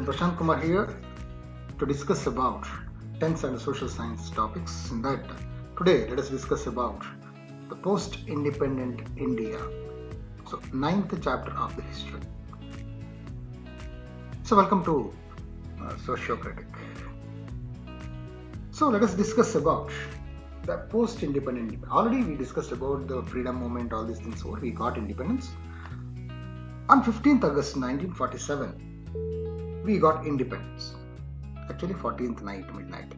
Prashanrh Kumar here to discuss about 10th and social science topics. In that, today let us discuss about the post-independent India. So, 9th chapter of the history. So, welcome to Sociocritic. So, let us discuss about the post-independent India. Already we discussed about the freedom movement, all these things. So, we got independence. On 15th August 1947, we got independence. Actually 14th night, midnight.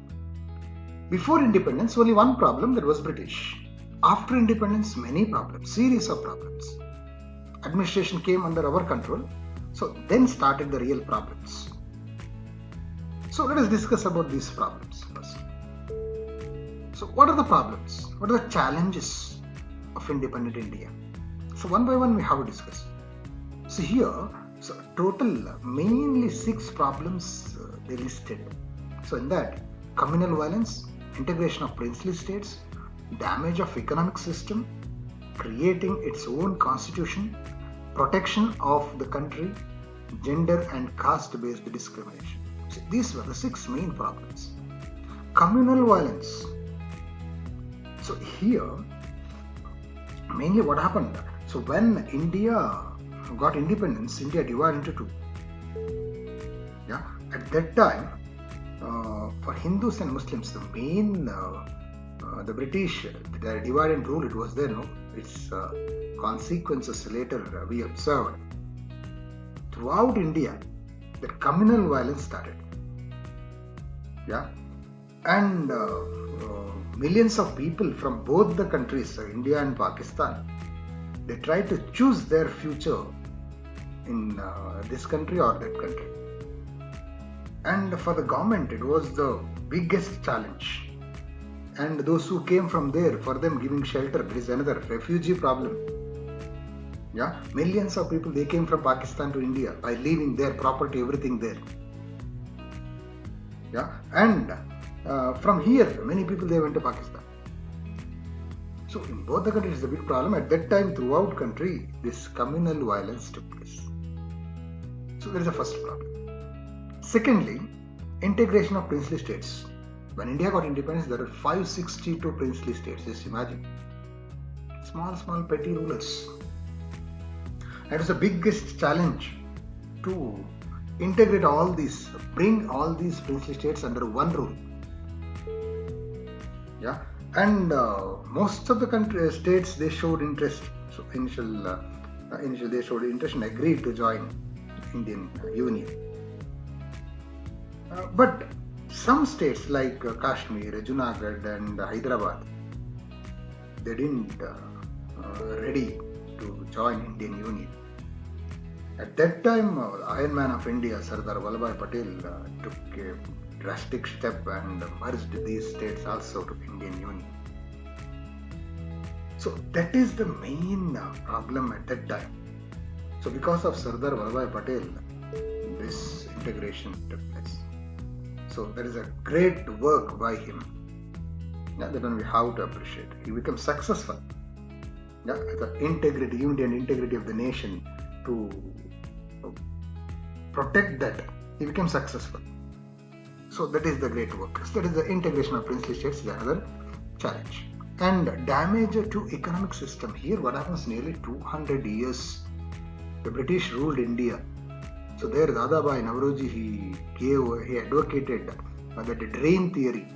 Before independence, only one problem, that was British. After independence, many problems, series of problems. Administration came under our control. So then started the real problems. So let us discuss about these problems first. So what are the problems? What are the challenges of independent India? So one by one we have to discuss. So here, total mainly 6 problems they listed. So in that, communal violence, integration of princely states, damage of economic system, creating its own constitution, protection of the country, gender and caste-based discrimination. So these were the 6 main problems. Communal violence. So here, mainly what happened? So when India got independence, India divided into 2. Yeah, at that time, for Hindus and Muslims, the main, the British, the divide and rule, it was there, no? Its consequences later we observed. Throughout India, the communal violence started. Yeah, and millions of people from both the countries, India and Pakistan, they tried to choose their future in this country or that country. And for the government, it was the biggest challenge. And those who came from there, for them giving shelter, there is another refugee problem. Yeah, millions of people, they came from Pakistan to India by leaving their property, everything there. Yeah, and from here, many people, they went to Pakistan. So in both the countries, it's a big problem. At that time, throughout country, this communal violence took place. So that is the first problem. Secondly, integration of princely states. When India got independence, there were 562 princely states. Just imagine. Small petty rulers. That was the biggest challenge to integrate all these, bring all these princely states under one rule. Yeah. And most of the states, they showed interest. So initially they showed interest and agreed to join Indian Union. But some states like Kashmir, Junagadh and Hyderabad, they didn't ready to join Indian Union. At that time, Iron Man of India, Sardar Vallabhbhai Patel, took a drastic step and merged these states also to Indian Union. So that is the main problem at that time. So because of Sardar Vallabhbhai Patel, this integration took place. So that is a great work by him. Yeah, that one we have to appreciate. He became successful. Yeah, the integrity, unity and integrity of the nation, to protect that, he became successful. So that is the great work. So that is the integration of princely states, is another challenge. And damage to economic system. Here what happens, nearly 200 years the British ruled India. So there Dadabhai Naoroji, he advocated that drain theory.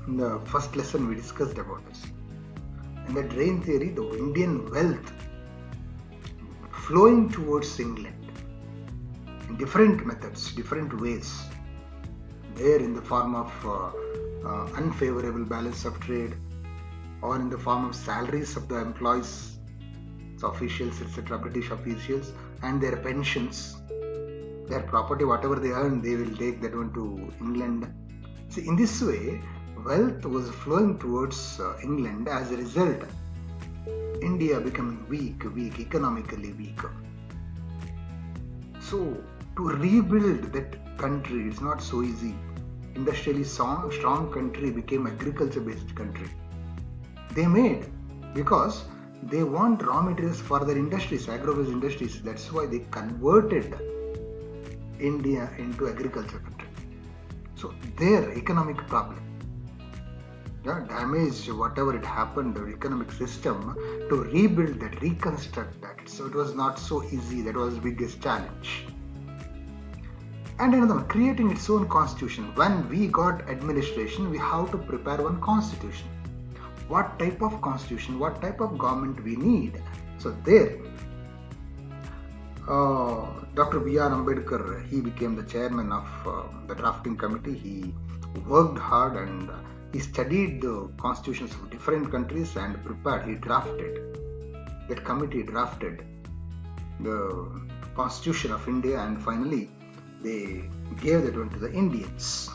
In the first lesson we discussed about this. In the drain theory, the Indian wealth flowing towards England in different methods, different ways. There in the form of unfavorable balance of trade, or in the form of salaries of the employees, so officials, etc., British officials, and their pensions, their property, whatever they earn, they will take that one to England. So in this way, wealth was flowing towards England. As a result, India becoming weak, economically weaker. So to rebuild that country is not so easy. Industrially strong country became agriculture-based country. They made, because they want raw materials for their industries, agro-based industries. That's why they converted India into agriculture country. So their economic problem, damage whatever it happened, the economic system, to rebuild that, reconstruct that. So it was not so easy. That was the biggest challenge. And another one, creating its own constitution. When we got administration, we have to prepare one constitution. What type of constitution, what type of government we need. So there, Dr. B.R. Ambedkar, he became the chairman of the drafting committee. He worked hard and he studied the constitutions of different countries and prepared, he drafted, that committee drafted the constitution of India, and finally they gave that one to the Indians.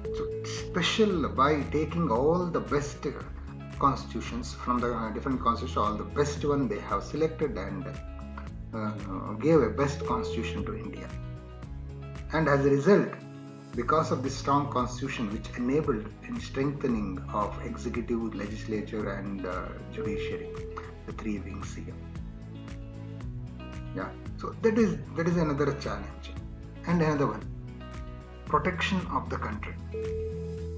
So special by taking all the best constitutions from the different constitutions, all the best one they have selected and gave a best constitution to India. And as a result, because of this strong constitution which enabled in strengthening of executive, legislature and judiciary, the three wings here. Yeah, so that is another challenge. And another one, protection of the country.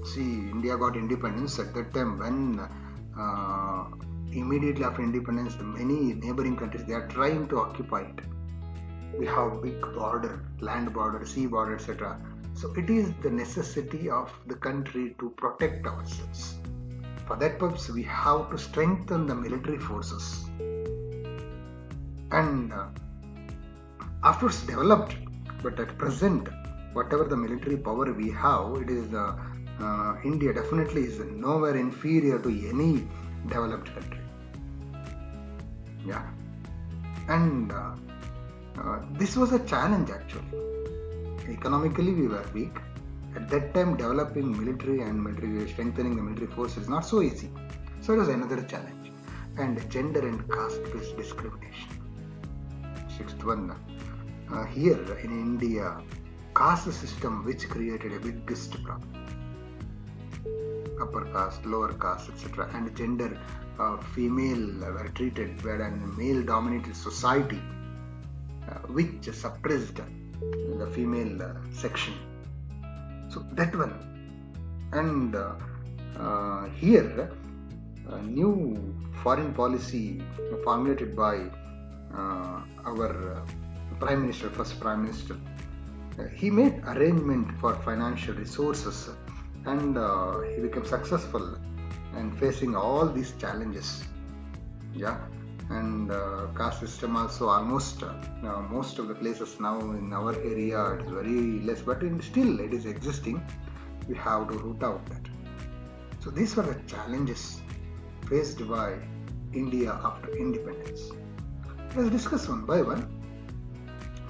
See, India got independence at that time when immediately after independence, many neighboring countries, they are trying to occupy it. We have big border, land border, sea border, etc. So it is the necessity of the country to protect ourselves. For that purpose, we have to strengthen the military forces. And afterwards developed, but at present, whatever the military power we have, it is India definitely is nowhere inferior to any developed country. Yeah, and this was a challenge actually. Economically, we were weak. At that time, developing military and strengthening the military force is not so easy. So it was another challenge. And gender and caste-based discrimination. Sixth one, here in India, caste system which created a biggest problem. Upper caste, lower caste, etc. And gender, female were treated, wherein male-dominated society, which suppressed the female section. So that one. And here, a new foreign policy formulated by our Prime Minister, first Prime Minister. He made arrangement for financial resources and he became successful in facing all these challenges. Yeah. And caste system also almost most of the places now in our area it is very less, but still it is existing. We have to root out that. So these were the challenges faced by India after independence. Let's discuss one by one.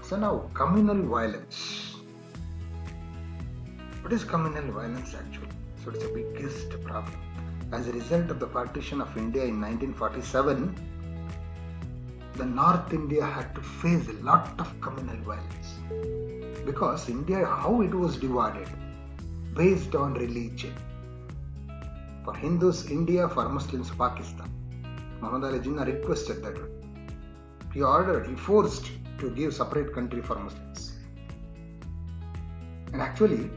So now, communal violence. What is communal violence actually? So it's the biggest problem. As a result of the partition of India in 1947, the North India had to face a lot of communal violence. Because India, how it was divided, based on religion. For Hindus, India, for Muslims, Pakistan. Muhammad Ali Jinnah requested that. He forced to give separate country for Muslims. And actually,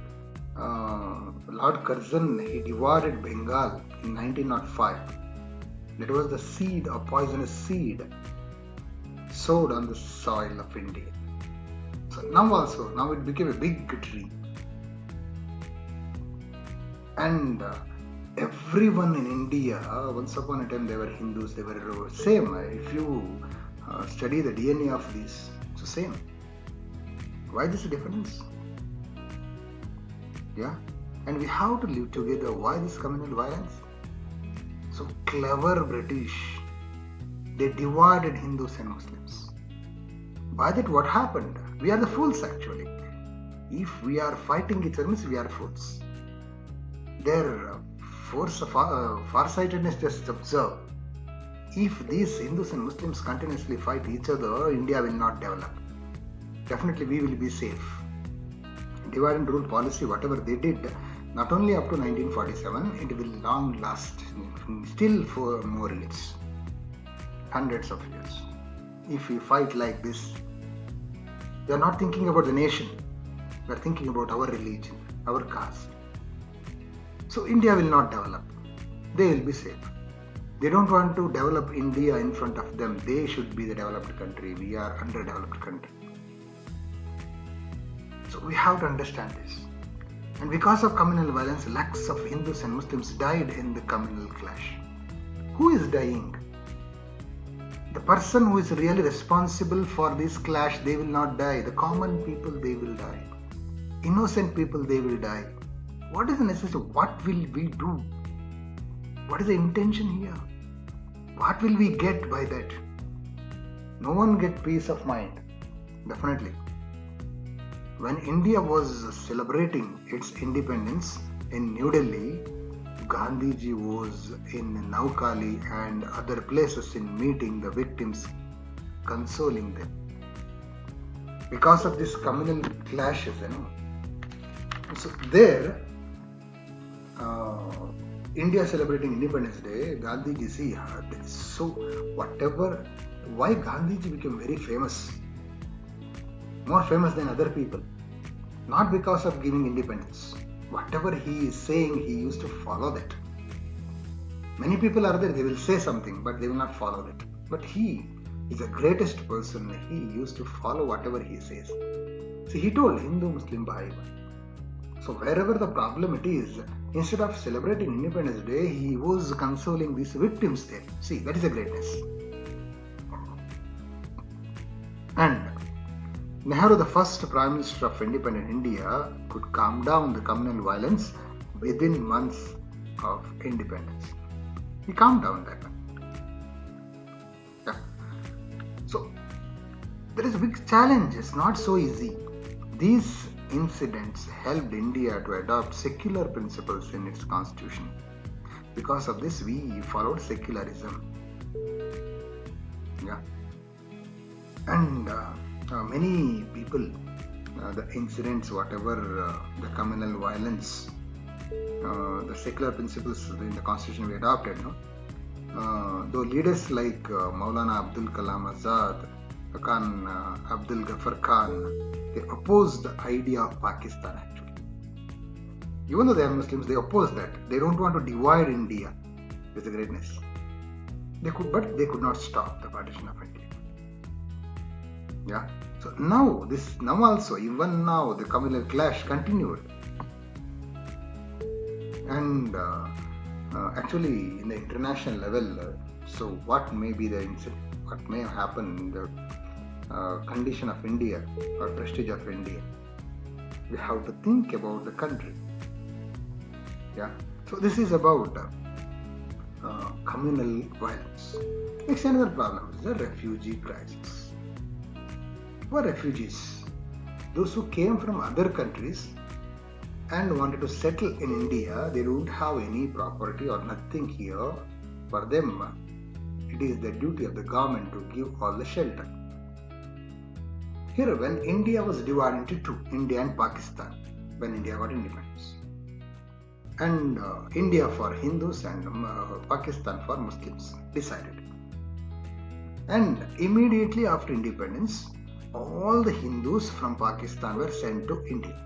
Lord Curzon, he divided Bengal in 1905. That was the seed, a poisonous seed, sowed on the soil of India. So now it became a big tree. And everyone in India, once upon a time they were Hindus, they were same. If you study the DNA of these, so same. Why this difference? Yeah, and we have to live together. Why this communal violence? So clever British, they divided Hindus and Muslims. By that what happened? We are the fools actually. If we are fighting each other, we are fools. Their force of farsightedness, just observe. If these Hindus and Muslims continuously fight each other, India will not develop. Definitely we will be safe. Divide and rule policy, whatever they did, not only up to 1947, it will long last still for more years, hundreds of years. If we fight like this, We are not thinking about the nation. We are thinking about our religion, our caste. So India will not develop. They will be safe. They don't want to develop India in front of them. They should be the developed country. We are underdeveloped country. So we have to understand this. And because of communal violence, lakhs of Hindus and Muslims died in the communal clash. Who is dying? The person who is really responsible for this clash, they will not die. The common people, they will die. Innocent people, they will die. What is the necessity? What will we do? What is the intention here? What will we get by that? No one get peace of mind. Definitely. When India was celebrating its independence in New Delhi, Gandhiji was in Naukali and other places in meeting the victims, consoling them. Because of this communal clashes, So there, India celebrating Independence Day, Gandhiji, why Gandhiji became very famous? More famous than other people. Not because of giving independence. Whatever he is saying, he used to follow that. Many people are there, they will say something, but they will not follow that. But he is the greatest person. He used to follow whatever he says. See, he told Hindu, Muslim, Bhai. So wherever the problem it is, instead of celebrating Independence Day, he was consoling these victims there. See, that is a greatness. And Nehru, the first Prime Minister of independent India, could calm down the communal violence within months of independence. He calmed down that one. Yeah. So, there is a big challenge. It's not so easy. These incidents helped India to adopt secular principles in its constitution. Because of this, we followed secularism. Yeah. And many people, the incidents, whatever the communal violence, the secular principles in the constitution we adopted, though leaders like Maulana Abdul Kalam Azad, Khan Abdul Ghaffar Khan, they opposed the idea of Pakistan actually. Even though they are Muslims, they oppose that. They don't want to divide India with the greatness. But they could not stop the partition of India. Yeah. So now also, even now, the communal clash continued. And actually, in the international level, so what may be the incident, what may happen in the condition of India or prestige of India? We have to think about the country. Yeah. So this is about communal violence. Next, another problem is the refugee crisis. Who are refugees? Those who came from other countries and wanted to settle in India. They don't have any property or nothing here. For them, it is the duty of the government to give all the shelter. Here, when India was divided into two, India and Pakistan, when India got independence, and India for Hindus and Pakistan for Muslims, decided. And immediately after independence, all the Hindus from Pakistan were sent to India.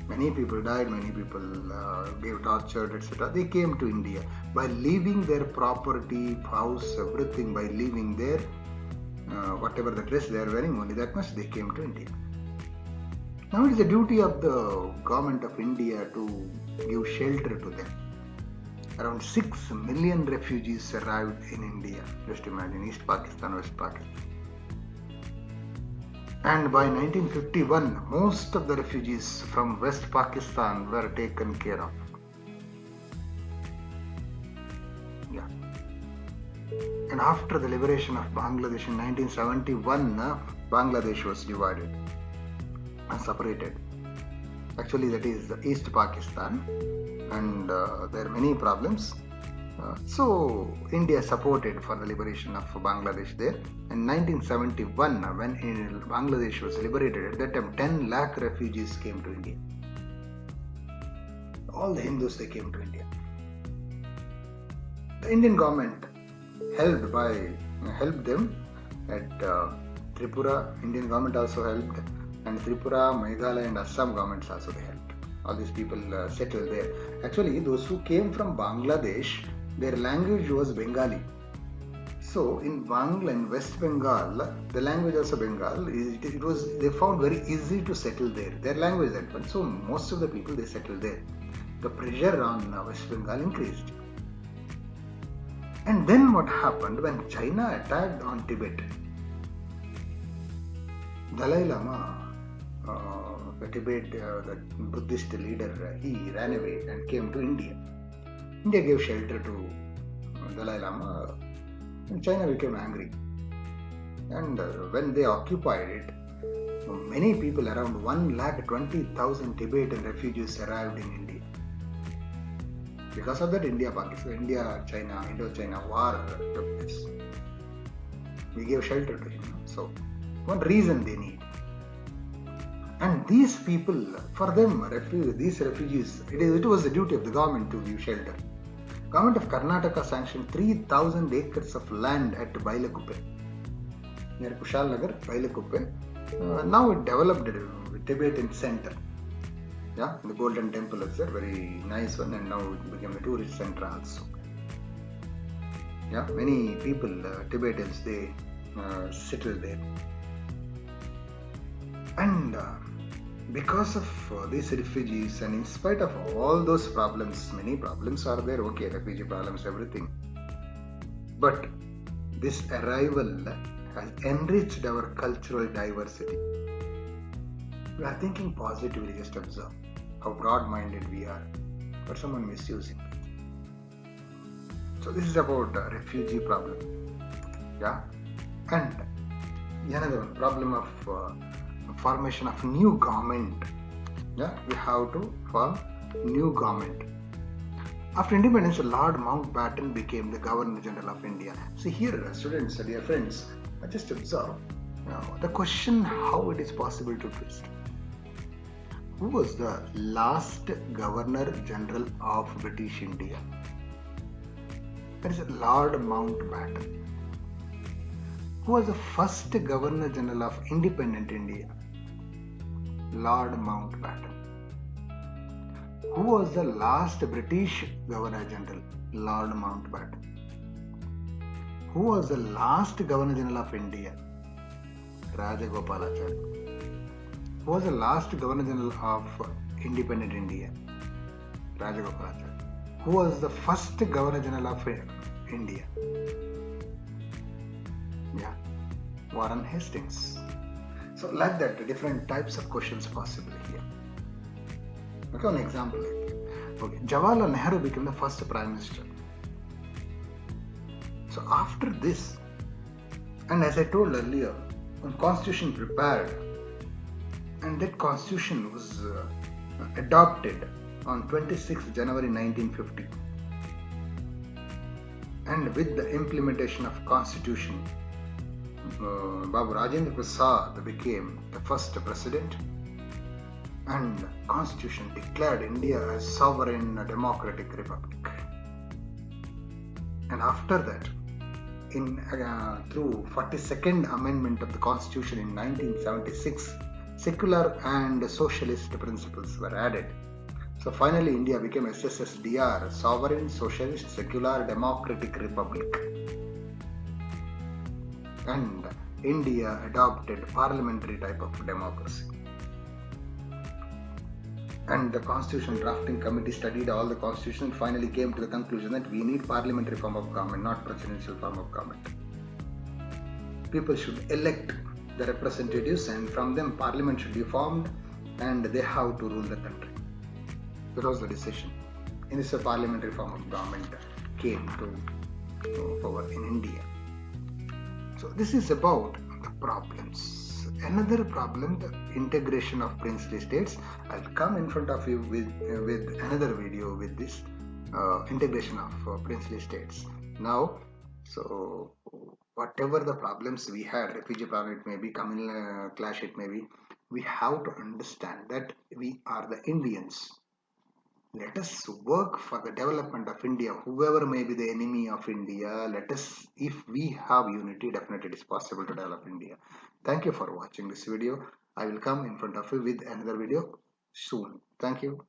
Many people died, many people gave tortured, etc. They came to India by leaving their property, house, everything, by leaving their whatever the dress they are wearing, only that much they came to India. Now it is the duty of the government of India to give shelter to them. Around 6 million refugees arrived in India. Just imagine, East Pakistan, West Pakistan. And by 1951, most of the refugees from West Pakistan were taken care of. Yeah. And after the liberation of Bangladesh in 1971, Bangladesh was divided and separated. Actually, that is East Pakistan, and there are many problems. So India supported for the liberation of Bangladesh there. In 1971, when Bangladesh was liberated, at that time 10 lakh refugees came to India. All the Hindus, they came to India. The Indian government helped them at Tripura, Indian government also helped, and Tripura, Meghalaya, and Assam governments also they helped. All these people settled there. Actually, those who came from Bangladesh, their language was Bengali. So in Bangla, in West Bengal, the language also Bengal, it was they found very easy to settle there. Their language that one. So most of the people they settled there. The pressure on West Bengal increased. And then what happened when China attacked on Tibet? Dalai Lama, the Tibet, the Buddhist leader, he ran away and came to India. India gave shelter to Dalai Lama, and China became angry. And when they occupied it, many people, around 120,000 Tibetan refugees arrived in India. Because of that, Indo-China war took place. We gave shelter to him. So, one reason they need. And these people, for them, these refugees, it was the duty of the government to give shelter. Government of Karnataka sanctioned 3,000 acres of land at Bailakuppe, near Kushalnagar, Bailakuppe. Now it developed a Tibetan center. Yeah, the Golden Temple is a very nice one, and now it became a tourist center also. Yeah, many people, Tibetans, they settled there. And because of these refugees, and in spite of all those problems, many problems are there, okay, refugee problems, everything. But this arrival has enriched our cultural diversity. We are thinking positively, just observe how broad-minded we are, but someone misusing it. So this is about refugee problem. Yeah, and another one, problem of formation of new government. Yeah, we have to form new government. After independence, Lord Mountbatten became the Governor General of India. See here, students, dear friends, just observe the question how it is possible to twist. Who was the last Governor General of British India? That is Lord Mountbatten. Who was the first Governor General of independent India? Lord Mountbatten. Who was the last British Governor General? Lord Mountbatten. Who was the last Governor General of India? Rajagopalachari. Who was the last Governor General of independent India? Rajagopalachari. Who was the first Governor General of India? Yeah, Warren Hastings. So like that, different types of questions possible here. Okay, one example. Okay, Jawaharlal Nehru became the first Prime Minister. So after this, and as I told earlier, one constitution prepared, and that constitution was adopted on 26th January 1950. And with the implementation of constitution, Babu Rajendra Prasad became the first president, and constitution declared India as sovereign democratic republic. And after that, through 42nd amendment of the constitution in 1976, secular and socialist principles were added. So finally India became SSSDR, sovereign socialist secular democratic republic. And India adopted parliamentary type of democracy. And the Constitution Drafting Committee studied all the constitution and finally came to the conclusion that we need parliamentary form of government, not presidential form of government. People should elect the representatives, and from them parliament should be formed, and they have to rule the country. That was the decision. In this, a parliamentary form of government came to power in India. So this is about the problems. Another problem, the integration of princely states. I'll come in front of you with another video with this integration of princely states. Now, so whatever the problems we had, refugee problem it may be, communal clash it may be, we have to understand that we are the Indians. Let us work for the development of India. Whoever may be the enemy of India, let us, if we have unity, definitely it is possible to develop India. Thank you for watching this video. I will come in front of you with another video soon. Thank you.